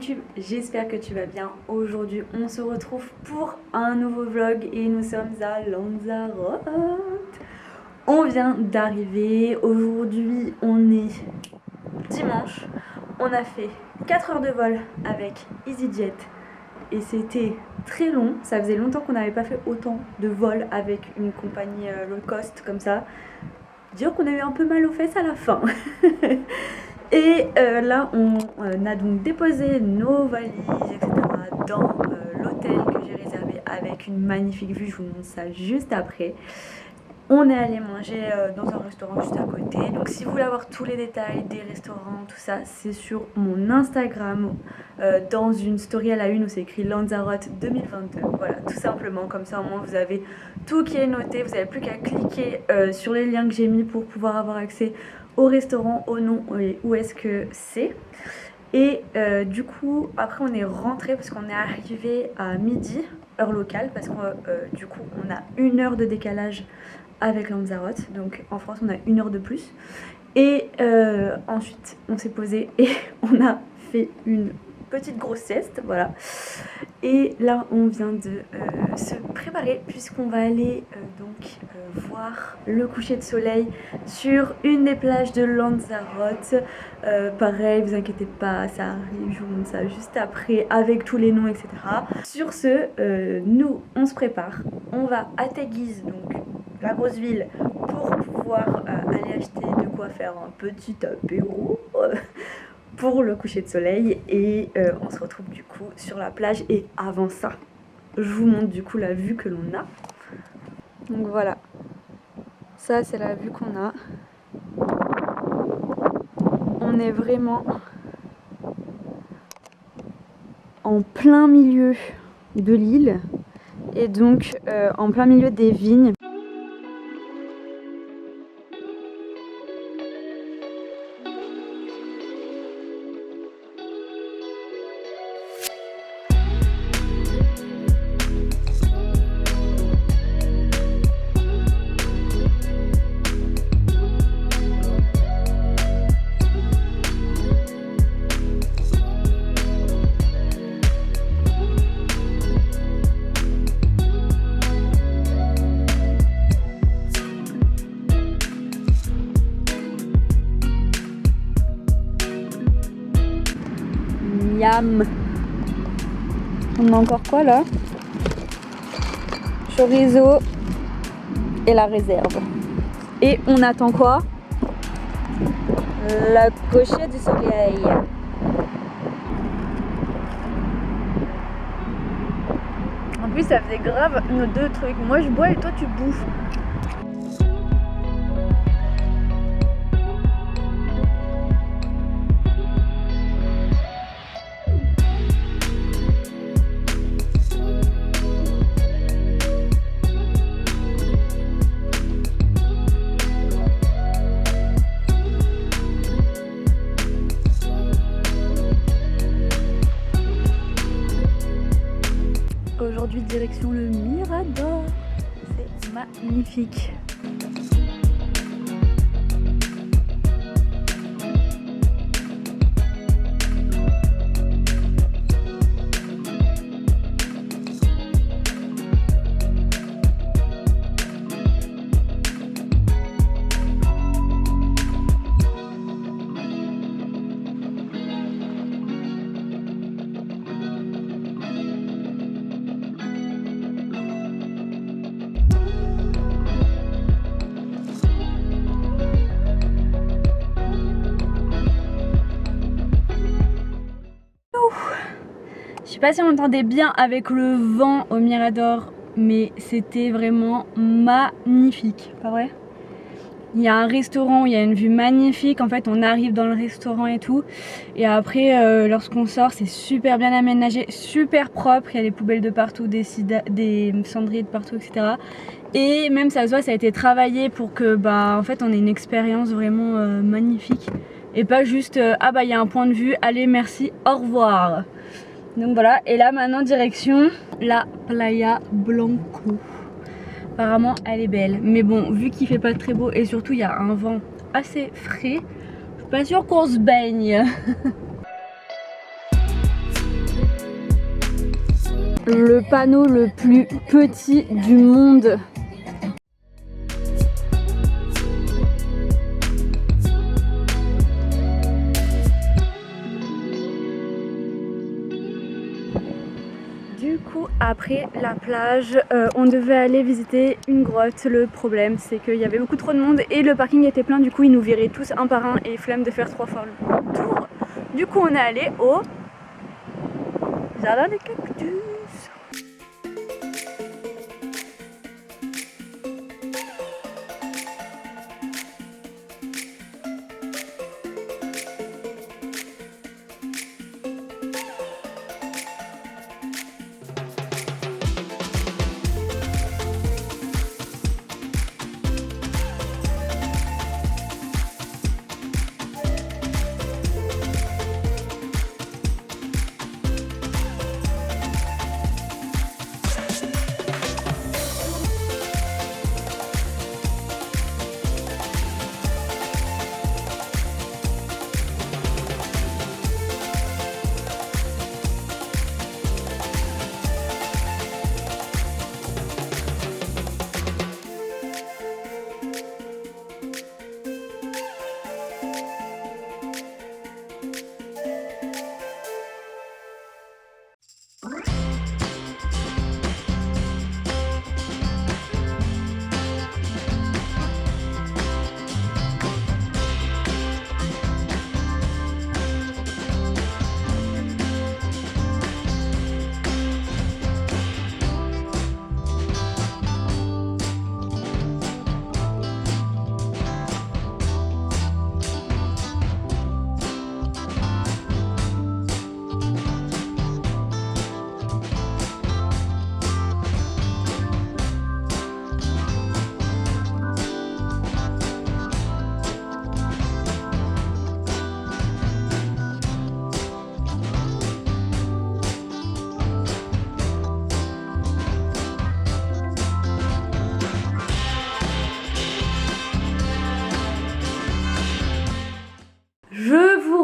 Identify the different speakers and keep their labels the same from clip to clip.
Speaker 1: YouTube, j'espère que tu vas bien. Aujourd'hui on se retrouve pour un nouveau vlog et nous sommes à Lanzarote. On vient d'arriver, aujourd'hui on est dimanche. On a fait 4 heures de vol avec EasyJet et c'était très long. Ça faisait longtemps qu'on n'avait pas fait autant de vols avec une compagnie low cost comme ça. Dire qu'on a eu un peu mal aux fesses à la fin. Et là on a donc déposé nos valises etc dans l'hôtel que j'ai réservé avec une magnifique vue, je vous montre ça juste après. On est allé manger dans un restaurant juste à côté, donc si vous voulez avoir tous les détails des restaurants, tout ça, c'est sur mon Instagram, dans une story à la une où c'est écrit Lanzarote 2022, voilà, tout simplement, comme ça au moins vous avez tout qui est noté, vous n'avez plus qu'à cliquer sur les liens que j'ai mis pour pouvoir avoir accès au restaurant, au nom et où est-ce que c'est. Et du coup après on est rentré parce qu'on est arrivé à midi heure locale, parce que du coup on a 1 heure de décalage avec Lanzarote, donc en France on a 1 heure de plus. Et ensuite on s'est posé et on a fait une petite grosse sieste, voilà. Et là on vient de se préparer puisqu'on va aller voir le coucher de soleil sur une des plages de Lanzarote. Pareil, vous inquiétez pas, ça arrive, je vous montre ça juste après avec tous les noms etc. Sur ce, nous on se prépare, on va à Teguise, donc la grosse ville, pour pouvoir aller acheter de quoi faire un petit apéro pour le coucher de soleil. Et on se retrouve du coup sur la plage. Et avant ça, je vous montre du coup la vue que l'on a. Donc voilà, ça c'est la vue qu'on a. On est vraiment en plein milieu de l'île et donc en plein milieu des vignes. Miam. On a encore quoi là? Chorizo et la réserve. Et on attend quoi? Le coucher du soleil. En plus ça faisait grave nos deux trucs. Moi je bois et toi tu bouffes. Aujourd'hui direction le Mirador, c'est magnifique. Je sais pas si on entendait bien avec le vent au Mirador, mais c'était vraiment magnifique, pas vrai? Il y a un restaurant où il y a une vue magnifique, en fait on arrive dans le restaurant et tout, et après lorsqu'on sort c'est super bien aménagé, super propre, il y a des poubelles de partout, des cendriers de partout etc. Et même ça se voit, ça a été travaillé pour que en fait on ait une expérience vraiment magnifique, et pas juste ah bah il y a un point de vue, allez merci, au revoir. Donc voilà, et là maintenant direction la Playa Blanco. Apparemment elle est belle, mais bon vu qu'il fait pas très beau et surtout il y a un vent assez frais, je suis pas sûre qu'on se baigne. le panneau le plus petit du monde. Du coup, après la plage, on devait aller visiter une grotte. Le problème, c'est qu'il y avait beaucoup trop de monde et le parking était plein. Du coup, ils nous viraient tous un par un et flemme de faire 3 fois le tour. Du coup, on est allé au jardin des cactus.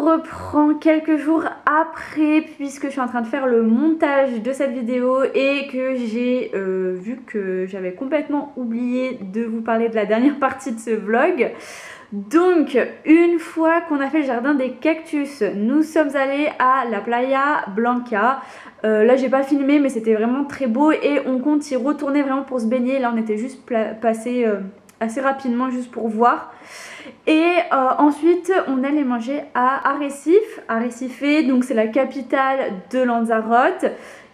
Speaker 1: Reprend quelques jours après puisque je suis en train de faire le montage de cette vidéo et que j'ai vu que j'avais complètement oublié de vous parler de la dernière partie de ce vlog. Donc une fois qu'on a fait le jardin des cactus, nous sommes allés à la Playa Blanca. Là j'ai pas filmé mais c'était vraiment très beau et on compte y retourner vraiment pour se baigner. Là on était juste passé assez rapidement juste pour voir. Et ensuite on allait manger à Arrecife, donc c'est la capitale de Lanzarote.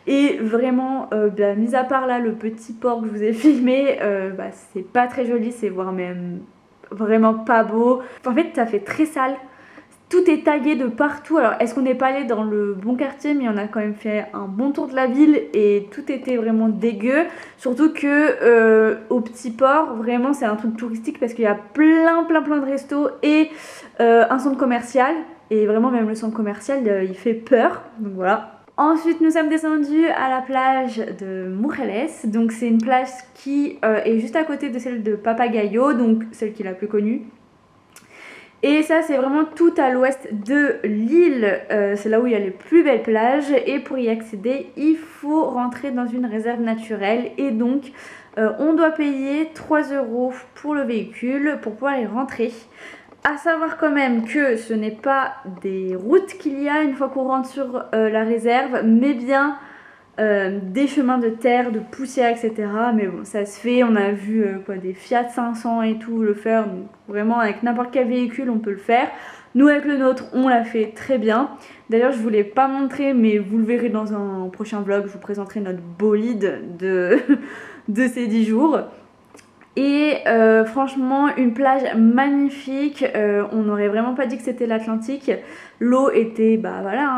Speaker 1: Et vraiment, mis à part là le petit port que je vous ai filmé, c'est pas très joli, c'est voire même vraiment pas beau. En fait ça fait très sale. Tout est tagué de partout. Alors est-ce qu'on n'est pas allé dans le bon quartier, mais on a quand même fait un bon tour de la ville et tout était vraiment dégueu. Surtout que au petit port, vraiment c'est un truc touristique parce qu'il y a plein de restos et un centre commercial. Et vraiment même le centre commercial il fait peur. Donc voilà. Ensuite nous sommes descendus à la plage de Mujeres. Donc c'est une plage qui est juste à côté de celle de Papagayo, donc celle qui est la plus connue. Et ça c'est vraiment tout à l'ouest de l'île, c'est là où il y a les plus belles plages et pour y accéder il faut rentrer dans une réserve naturelle et donc on doit payer 3 € pour le véhicule pour pouvoir y rentrer. À savoir quand même que ce n'est pas des routes qu'il y a une fois qu'on rentre sur la réserve, mais bien des chemins de terre, de poussière, etc. Mais bon, ça se fait. On a vu des Fiat 500 et tout le faire. Donc vraiment, avec n'importe quel véhicule, on peut le faire. Nous, avec le nôtre, on l'a fait très bien. D'ailleurs, je ne vous l'ai pas montré, mais vous le verrez dans un prochain vlog. Je vous présenterai notre bolide de ces 10 jours. Et franchement une plage magnifique, on n'aurait vraiment pas dit que c'était l'Atlantique. L'eau était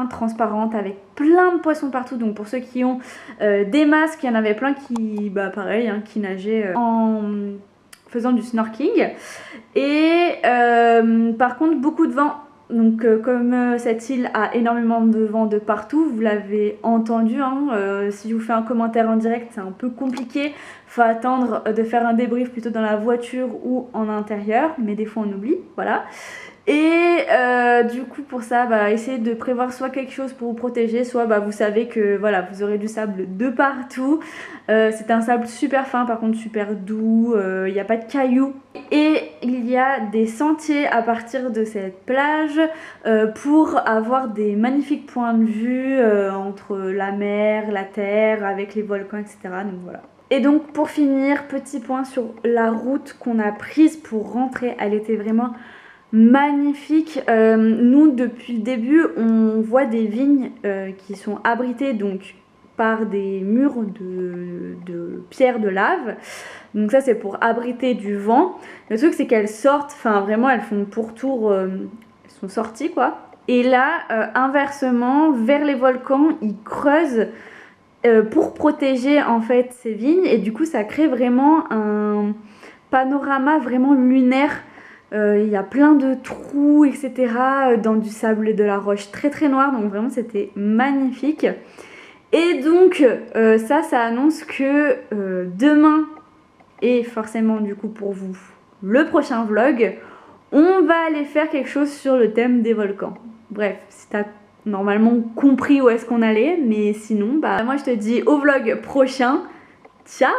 Speaker 1: transparente avec plein de poissons partout. Donc pour ceux qui ont des masques, il y en avait plein qui qui nageaient en faisant du snorkeling. Et par contre beaucoup de vent. Donc comme cette île a énormément de vent de partout, vous l'avez entendu, si je vous fais un commentaire en direct c'est un peu compliqué, faut attendre de faire un débrief plutôt dans la voiture ou en intérieur, mais des fois on oublie, voilà. Et du coup pour ça, essayez de prévoir soit quelque chose pour vous protéger, soit vous savez que voilà, vous aurez du sable de partout. C'est un sable super fin, par contre super doux, il n'y a pas de cailloux. Et il y a des sentiers à partir de cette plage pour avoir des magnifiques points de vue entre la mer, la terre, avec les volcans, etc. Donc voilà. Et donc pour finir, petit point sur la route qu'on a prise pour rentrer, elle était vraiment magnifique. Nous depuis le début on voit des vignes qui sont abritées donc par des murs de pierre de lave, donc ça c'est pour abriter du vent. Le truc c'est qu'elles sortent, enfin vraiment elles font pourtour, elles sont sorties quoi. Et là inversement vers les volcans ils creusent pour protéger en fait ces vignes, et du coup ça crée vraiment un panorama vraiment lunaire. Il y a plein de trous etc. Dans du sable et de la roche très très noire, donc vraiment c'était magnifique. Et donc ça annonce que demain, et forcément du coup pour vous le prochain vlog, on va aller faire quelque chose sur le thème des volcans. Bref, si t'as normalement compris où est-ce qu'on allait, mais sinon moi je te dis au vlog prochain. Ciao!